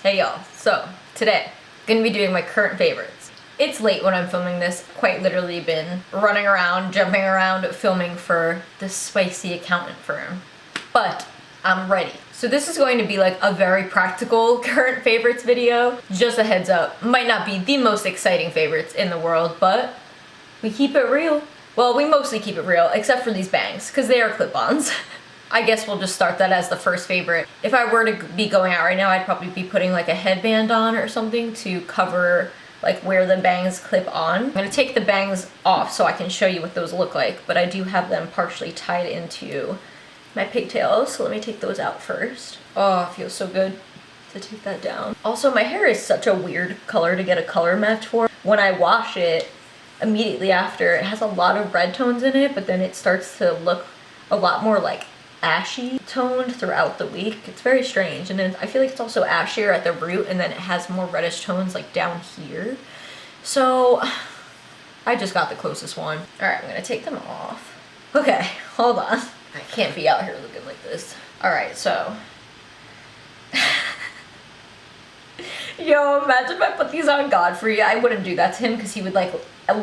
Hey y'all, so today, gonna be doing my current favorites. It's late when I'm filming this, quite literally been running around, jumping around, filming for the spicy accountant firm. But I'm ready. So this is going to be like a very practical current favorites video. Just a heads up, might not be the most exciting favorites in the world, but we keep it real. Well, we mostly keep it real, except for these bangs, because they are clip-ons. I guess we'll just start that as the first favorite. If I were to be going out right now, I'd probably be putting like a headband on or something to cover like where the bangs clip on. I'm gonna take the bangs off so I can show you what those look like, but I do have them partially tied into my pigtails, so let me take those out first. Oh, it feels so good to take that down. Also, my hair is such a weird color to get a color match for. When I wash it, immediately after, it has a lot of red tones in it, but then it starts to look a lot more like ashy toned throughout the week. It's very strange. And then I feel like it's also ashier at the root, and then it has more reddish tones like down here. So I just got the closest one. All right, I'm gonna take them off. Okay, hold on. I can't be out here looking like this. All right, so. Yo, imagine if I put these on Godfrey. I wouldn't do that to him because he would like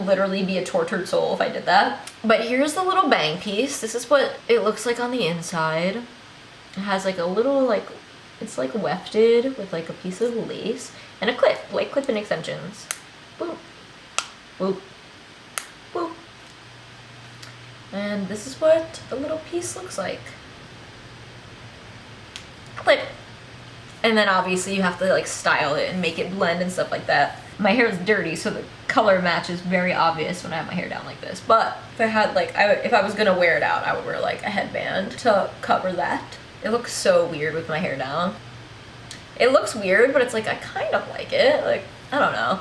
literally be a tortured soul if I did that. But here's the little bang piece. This is what it looks like on the inside. It has like a little like, it's like wefted with like a piece of lace and a clip, like clip-in extensions. Boop, boop, boop. And this is what the little piece looks like. Clip. And then obviously you have to like style it and make it blend and stuff like that. My hair is dirty, so the color match is very obvious when I have my hair down like this. But if I had like, if I was gonna wear it out, I would wear like a headband to cover that. It looks so weird with my hair down. It looks weird, but it's like, I kind of like it. Like, I don't know.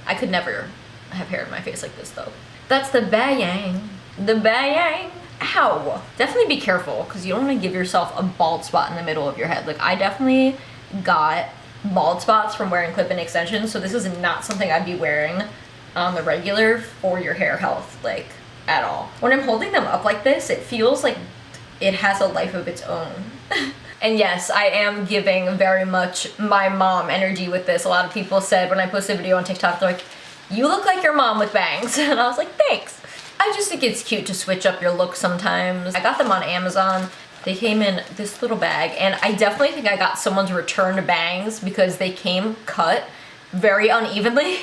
I could never have hair in my face like this though. That's the bang. The bang. Ow. Definitely be careful, because you don't want to give yourself a bald spot in the middle of your head. Like, I definitely got bald spots from wearing clip-in extensions, so this is not something I'd be wearing on the regular for your hair health, like, at all. When I'm holding them up like this, it feels like it has a life of its own. And yes, I am giving very much my mom energy with this. A lot of people said when I posted a video on TikTok, they're like, you look like your mom with bangs. And I was like, thanks. I just think it's cute to switch up your look sometimes. I got them on Amazon. They came in this little bag, and I definitely think I got someone's returned bangs because they came cut very unevenly.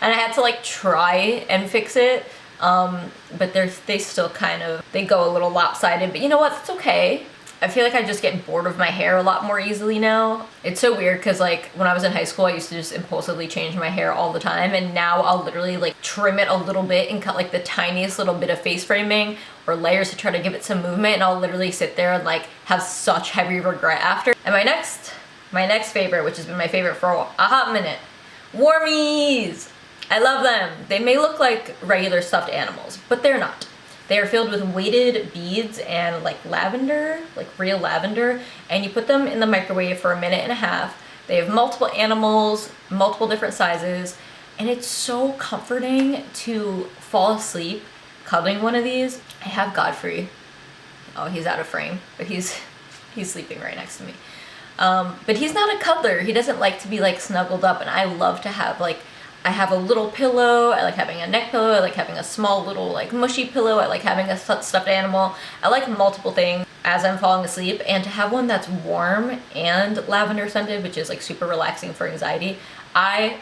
And I had to like try and fix it. But they still kind of, they go a little lopsided, but you know what, it's okay. I feel like I just get bored of my hair a lot more easily now. It's so weird because like when I was in high school, I used to just impulsively change my hair all the time, and now I'll literally like trim it a little bit and cut like the tiniest little bit of face framing or layers to try to give it some movement, and I'll literally sit there and like have such heavy regret after. And my next favorite, which has been my favorite for a hot minute, warmies. I love them. They may look like regular stuffed animals, but they're not. They are filled with weighted beads and like lavender, like real lavender, and you put them in the microwave for 1.5 minutes. They have multiple animals, multiple different sizes, and it's so comforting to fall asleep cuddling one of these. I have Godfrey. Oh, he's out of frame, but he's sleeping right next to me. But he's not a cuddler. He doesn't like to be like snuggled up, and I love to have like, I have a little pillow, I like having a neck pillow, I like having a small little like mushy pillow, I like having a stuffed animal. I like multiple things as I'm falling asleep, and to have one that's warm and lavender scented, which is like super relaxing for anxiety, I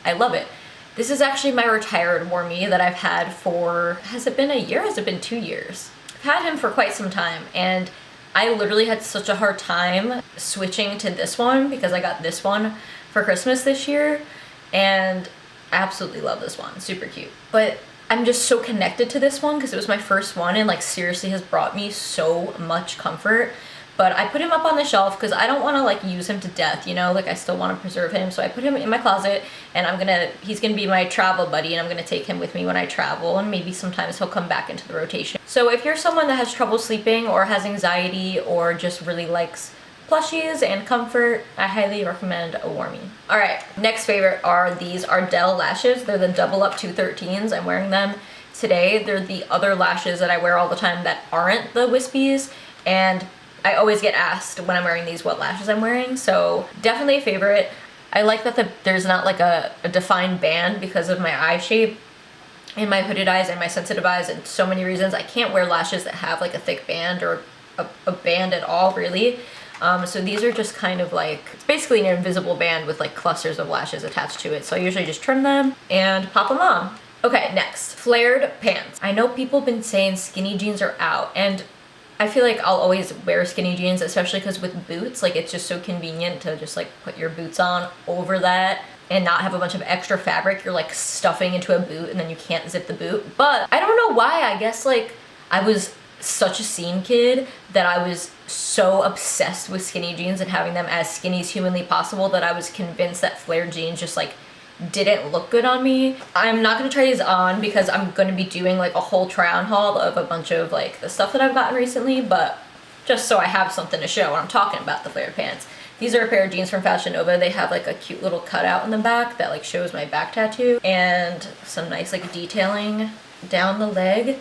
love it. This is actually my retired warmie that I've had for, has it been a year? Has it been 2 years? I've had him for quite some time, and I literally had such a hard time switching to this one because I got this one for Christmas this year, and I absolutely love this one, super cute. But I'm just so connected to this one because it was my first one, and like seriously has brought me so much comfort. But I put him up on the shelf because I don't want to like use him to death, you know, like I still want to preserve him. So I put him in my closet, and he's gonna be my travel buddy, and I'm gonna take him with me when I travel, and maybe sometimes he'll come back into the rotation. So if you're someone that has trouble sleeping or has anxiety or just really likes plushies and comfort, I highly recommend a warmie. All right, next favorite are these Ardell lashes. They're the double up 213s. I'm wearing them today. They're the other lashes that I wear all the time that aren't the wispies, and I always get asked when I'm wearing these what lashes I'm wearing, so definitely a favorite. I like that there's not like a defined band because of my eye shape and my hooded eyes and my sensitive eyes and so many reasons. I can't wear lashes that have like a thick band or a band at all, really. So these are just kind of like, it's basically an invisible band with like clusters of lashes attached to it. So I usually just trim them and pop them on. Okay, next, flared pants. I know people have been saying skinny jeans are out, and I feel like I'll always wear skinny jeans, especially because with boots, like it's just so convenient to just like put your boots on over that and not have a bunch of extra fabric you're like stuffing into a boot and then you can't zip the boot. But I don't know why, I guess like I was such a scene kid that I was so obsessed with skinny jeans and having them as skinny as humanly possible that I was convinced that flared jeans just like didn't look good on me. I'm not gonna try these on because I'm gonna be doing like a whole try on haul of a bunch of like the stuff that I've gotten recently, but just so I have something to show when I'm talking about the flared pants. These are a pair of jeans from Fashion Nova. They have like a cute little cutout in the back that like shows my back tattoo and some nice like detailing down the leg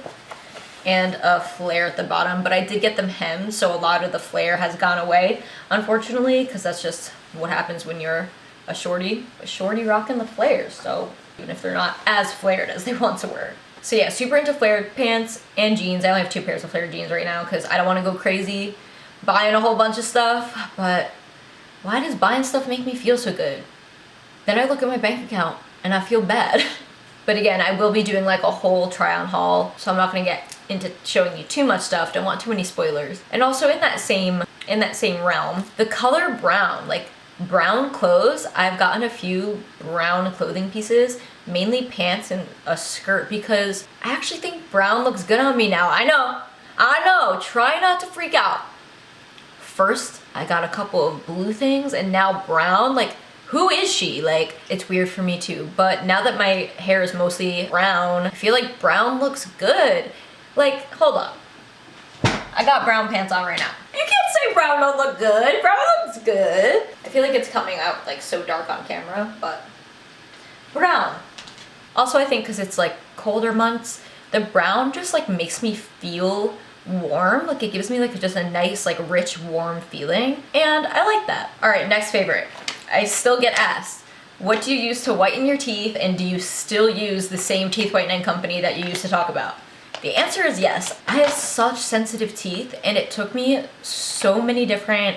and a flare at the bottom, but I did get them hemmed, so a lot of the flare has gone away, unfortunately, because that's just what happens when you're a shorty rocking the flares, so even if they're not as flared as they once were. So yeah, super into flared pants and jeans. I only have 2 pairs of flared jeans right now because I don't want to go crazy buying a whole bunch of stuff, but why does buying stuff make me feel so good? Then I look at my bank account and I feel bad. But again, I will be doing like a whole try on haul, so I'm not gonna get into showing you too much stuff, don't want too many spoilers. And also in that same realm, the color brown, like brown clothes, I've gotten a few brown clothing pieces, mainly pants and a skirt, because I actually think brown looks good on me now. I know, try not to freak out. First, I got a couple of blue things and now brown, like who is she? Like, it's weird for me too, but now that my hair is mostly brown, I feel like brown looks good. Like, hold up. I got brown pants on right now. You can't say brown don't look good. Brown looks good. I feel like it's coming out like so dark on camera, but brown. Also, I think because it's like colder months, the brown just like makes me feel warm. Like it gives me like just a nice like rich warm feeling, and I like that. All right, next favorite. I still get asked, what do you use to whiten your teeth, and do you still use the same teeth whitening company that you used to talk about? The answer is yes. I have such sensitive teeth, and it took me so many different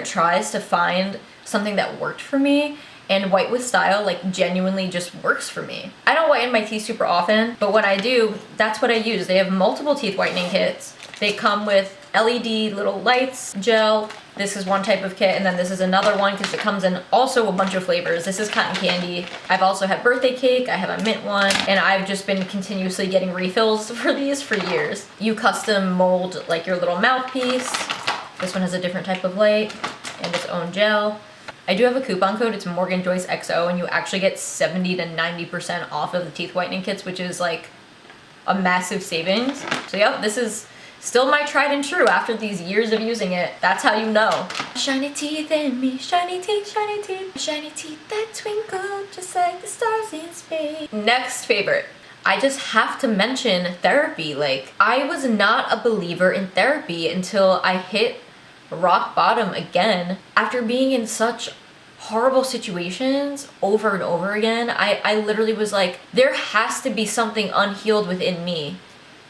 tries to find something that worked for me, and White with Style like genuinely just works for me. I don't whiten my teeth super often, but when I do, that's what I use. They have multiple teeth whitening kits. They come with LED little lights, gel. This is one type of kit, and then this is another one because it comes in also a bunch of flavors. This is cotton candy. I've also had birthday cake, I have a mint one, and I've just been continuously getting refills for these for years. You custom mold like your little mouthpiece. This one has a different type of light and its own gel. I do have a coupon code, it's Morgan Joyce XO, and you actually get 70 to 90% off of the teeth whitening kits, which is like a massive savings. So yep, this is still my tried and true after these years of using it. That's how you know. Shiny teeth in me, shiny teeth that twinkle just like the stars in space. Next favorite. I just have to mention therapy. Like, I was not a believer in therapy until I hit rock bottom again. After being in such horrible situations over and over again, I literally was like, there has to be something unhealed within me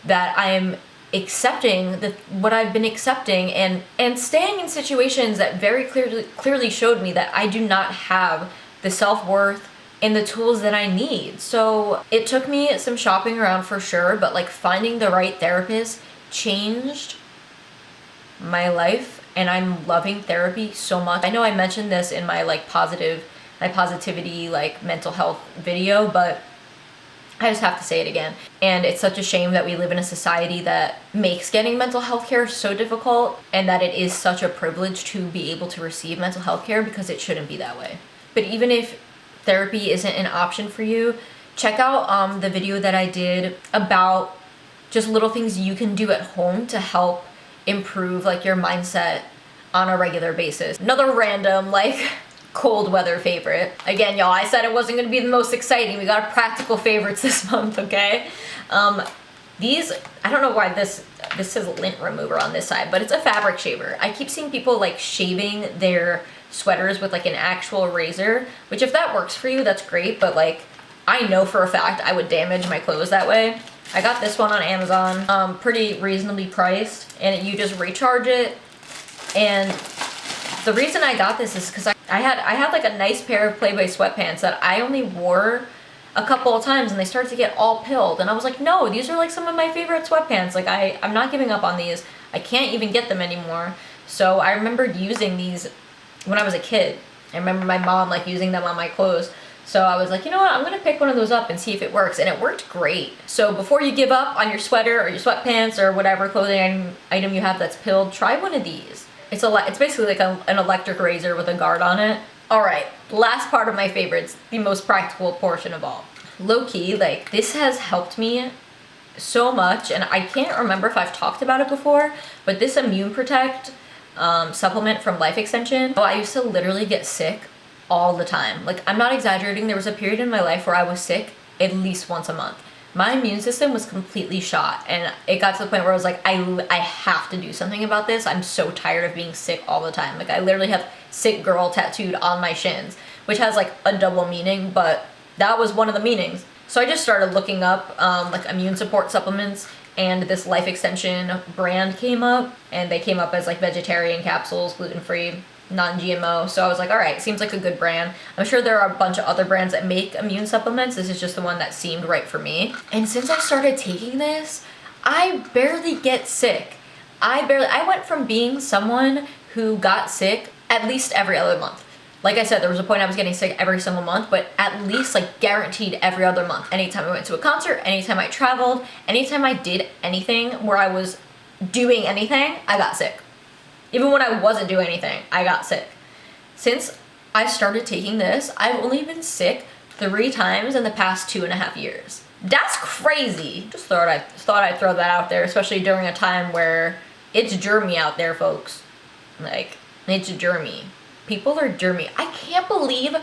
that I am accepting what I've been accepting and staying in situations that very clearly showed me that I do not have the self-worth and the tools that I need. So it took me some shopping around for sure, but like finding the right therapist changed my life, and I'm loving therapy so much. I know I mentioned this in my like positivity like mental health video, but I just have to say it again. And it's such a shame that we live in a society that makes getting mental health care so difficult, and that it is such a privilege to be able to receive mental health care, because it shouldn't be that way. But even if therapy isn't an option for you, check out the video that I did about just little things you can do at home to help improve like your mindset on a regular basis. Another random like cold weather favorite. Again, y'all, I said it wasn't gonna be the most exciting. We got practical favorites this month, okay? These, I don't know why this says lint remover on this side, but it's a fabric shaver. I keep seeing people like shaving their sweaters with like an actual razor, which if that works for you, that's great, but like I know for a fact I would damage my clothes that way. I got this one on Amazon, pretty reasonably priced, and you just recharge it. And the reason I got this is because I had like a nice pair of Playboy sweatpants that I only wore a couple of times and they started to get all pilled, and I was like, no, these are like some of my favorite sweatpants. Like I'm not giving up on these. I can't even get them anymore. So I remembered using these when I was a kid. I remember my mom like using them on my clothes. So I was like, you know what, I'm gonna pick one of those up and see if it works, and it worked great. So before you give up on your sweater or your sweatpants or whatever clothing item you have that's pilled, try one of these. It's basically like an electric razor with a guard on it. All right, last part of my favorites, the most practical portion of all. Low key, like this has helped me so much, and I can't remember if I've talked about it before, but this Immune Protect supplement from Life Extension, I used to literally get sick all the time. Like, I'm not exaggerating, there was a period in my life where I was sick at least once a month. My immune system was completely shot, and it got to the point where I was like, I have to do something about this. I'm so tired of being sick all the time. Like, I literally have sick girl tattooed on my shins, which has like a double meaning, but that was one of the meanings. So I just started looking up like immune support supplements, and this Life Extension brand came up, and they came up as like vegetarian capsules, gluten-free, non-GMO. So I was like, all right, seems like a good brand. I'm sure there are a bunch of other brands that make immune supplements. This is just the one that seemed right for me. And since I started taking this, I barely get sick. I went from being someone who got sick at least every other month. Like I said, there was a point I was getting sick every single month, but at least like guaranteed every other month. Anytime I went to a concert, anytime I traveled, anytime I did anything where I was doing anything, I got sick. Even when I wasn't doing anything, I got sick. Since I started taking this, I've only been sick 3 times in the past 2.5 years. That's crazy. Just thought I'd throw that out there, especially during a time where it's germy out there, folks. Like, it's germy. People are germy. I can't believe,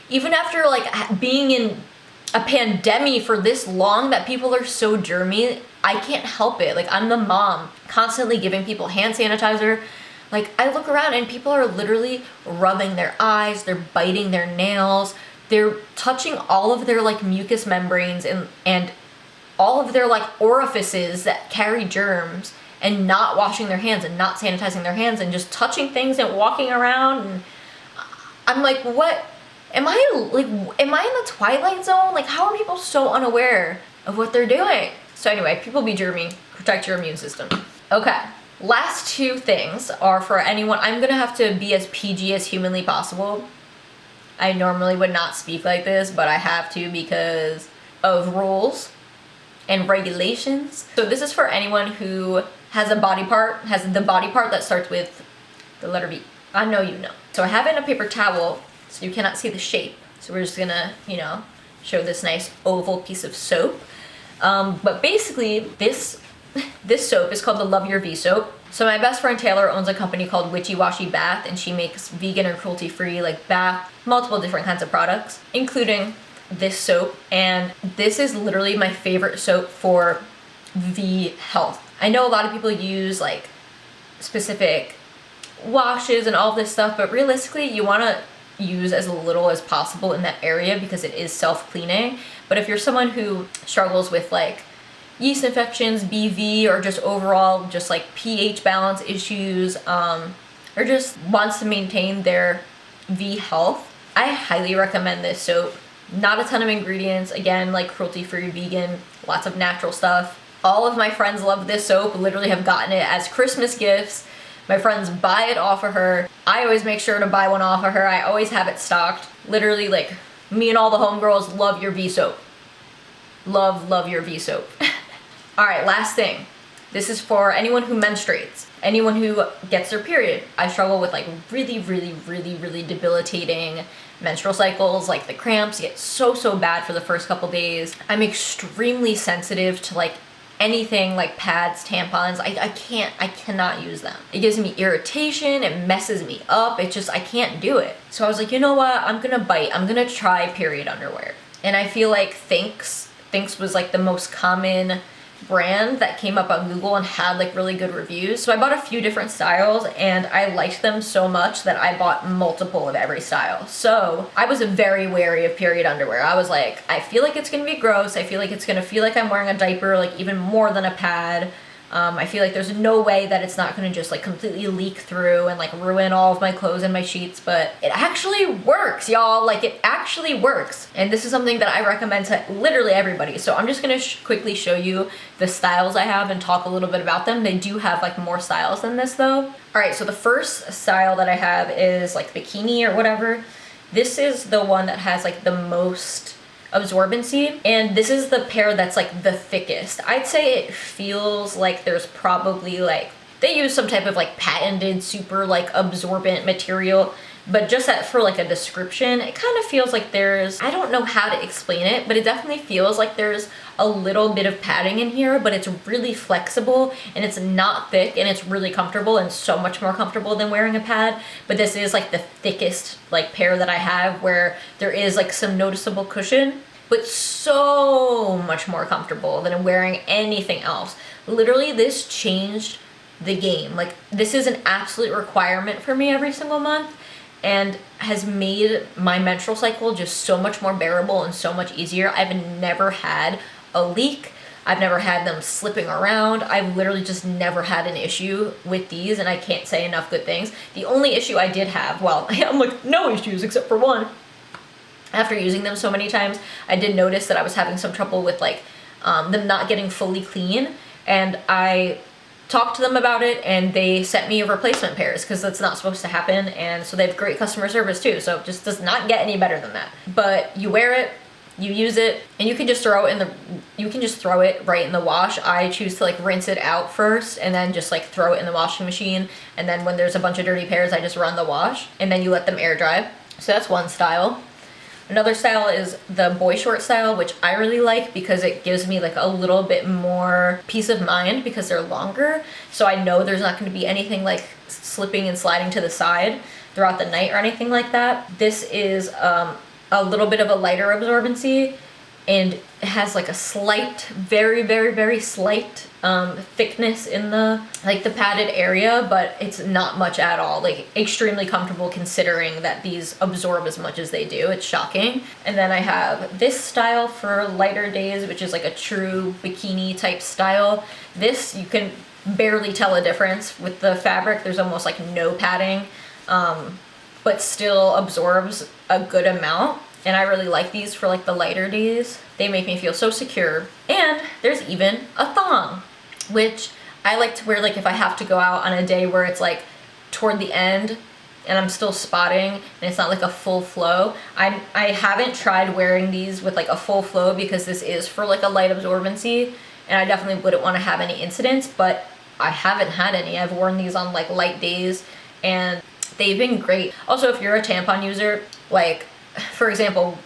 even after like being in a pandemic for this long, that people are so germy. I can't help it. Like, I'm the mom constantly giving people hand sanitizer. Like, I look around and people are literally rubbing their eyes, they're biting their nails, they're touching all of their like mucous membranes and all of their like orifices that carry germs, and not washing their hands and not sanitizing their hands and just touching things and walking around. And I'm like, what? Am I in the Twilight Zone? Like, how are people so unaware of what they're doing? So anyway, people be germy, protect your immune system. Okay. Last 2 things are for anyone. I'm gonna have to be as PG as humanly possible. I normally would not speak like this, but I have to because of rules and regulations. So this is for anyone who has the body part that starts with the letter B. I know you know. So I have it in a paper towel, so you cannot see the shape. So we're just gonna, show this nice oval piece of soap. But basically, this soap is called the Love Your V soap. So my best friend Taylor owns a company called Witchy Washy Bath, and she makes vegan or cruelty-free like bath, multiple different kinds of products, including this soap. And this is literally my favorite soap for V health. I know a lot of people use like specific washes and all this stuff, but realistically you want to use as little as possible in that area because it is self-cleaning. But if you're someone who struggles with like yeast infections, BV, or just overall just like pH balance issues, or just wants to maintain their V health, I highly recommend this soap. Not a ton of ingredients, again, like cruelty-free, vegan, lots of natural stuff. All of my friends love this soap, literally have gotten it as Christmas gifts. My friends buy it off of her. I always make sure to buy one off of her. I always have it stocked. Literally, like, me and all the homegirls love your V soap. Love your V soap. All right, last thing. This is for anyone who menstruates, anyone who gets their period. I struggle with like really debilitating menstrual cycles. Like, the cramps get so bad for the first couple days. I'm extremely sensitive to like anything like pads, tampons. I cannot use them. It gives me irritation, it messes me up, I can't do it. So I was like, you know what, I'm gonna bite, I'm gonna try period underwear. And I feel like thinx was like the most common brand that came up on Google and had like really good reviews. So I bought a few different styles and I liked them so much that I bought multiple of every style. So I was very wary of period underwear. I was like, I feel like it's gonna be gross. I feel like it's gonna feel like I'm wearing a diaper, like even more than a pad. I feel like there's no way that it's not gonna just like completely leak through and like ruin all of my clothes and my sheets, but it actually works, y'all. Like it actually works. And this is something that I recommend to literally everybody. So I'm just gonna quickly show you the styles I have and talk a little bit about them. They do have like more styles than this though. All right, so the first style that I have is like bikini or whatever. This is the one that has like the most absorbency, and this is the pair that's like the thickest. I'd say it feels like there's probably like, they use some type of like patented super like absorbent material, but just that for like a description, it kind of feels like there's, I don't know how to explain it, but it definitely feels like there's a little bit of padding in here, but it's really flexible and it's not thick and it's really comfortable and so much more comfortable than wearing a pad. But this is like the thickest like pair that I have, where there is like some noticeable cushion, but so much more comfortable than wearing anything else. Literally, this changed the game. Like this is an absolute requirement for me every single month, and has made my menstrual cycle just so much more bearable and so much easier. I've never had a leak. I've never had them slipping around. I've literally just never had an issue with these, and I can't say enough good things. The only issue I did have, well, I'm like no issues except for one. After using them so many times, I did notice that I was having some trouble with like them not getting fully clean, and I talked to them about it and they sent me replacement pairs because that's not supposed to happen. And so they have great customer service too, so it just does not get any better than that. But you wear it, you use it, and you can just throw it right in the wash. I choose to like rinse it out first and then just like throw it in the washing machine, and then when there's a bunch of dirty pairs I just run the wash, and then you let them air dry. So that's one style. Another style is the boy short style, which I really like because it gives me like a little bit more peace of mind because they're longer. So I know there's not going to be anything like slipping and sliding to the side throughout the night or anything like that. This is a little bit of a lighter absorbency, and it has like a slight, very, very, very slight thickness in the padded area, but it's not much at all. Like extremely comfortable considering that these absorb as much as they do. It's shocking. And then I have this style for lighter days, which is like a true bikini type style. This, you can barely tell a difference with the fabric. There's almost like no padding, but still absorbs a good amount. And I really like these for like the lighter days. They make me feel so secure. And there's even a thong, which I like to wear like if I have to go out on a day where it's like toward the end and I'm still spotting and it's not like a full flow. I haven't tried wearing these with like a full flow because this is for like a light absorbency, and I definitely wouldn't want to have any incidents, but I haven't had any. I've worn these on like light days and they've been great. Also, if you're a tampon user, like for example,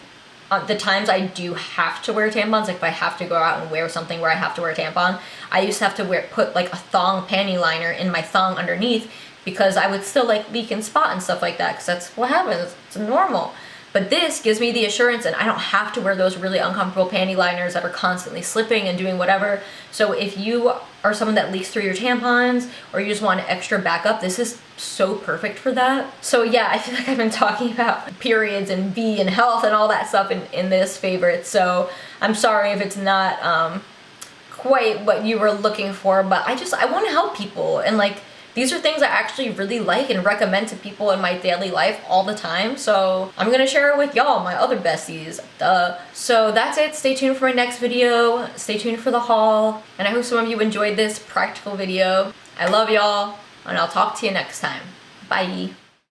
the times I do have to wear tampons, like if I have to go out and wear something where I have to wear a tampon, I used to have to put like a thong panty liner in my thong underneath because I would still like leak and spot and stuff like that, because that's what happens. It's normal. But this gives me the assurance, and I don't have to wear those really uncomfortable panty liners that are constantly slipping and doing whatever. So if you are someone that leaks through your tampons, or you just want an extra backup, this is so perfect for that. So yeah, I feel like I've been talking about periods and B and health and all that stuff in this favorite. So I'm sorry if it's not quite what you were looking for, but I want to help people, and like, these are things I actually really like and recommend to people in my daily life all the time. So I'm gonna share it with y'all, my other besties. Duh. So that's it. Stay tuned for my next video. Stay tuned for the haul. And I hope some of you enjoyed this practical video. I love y'all, and I'll talk to you next time. Bye.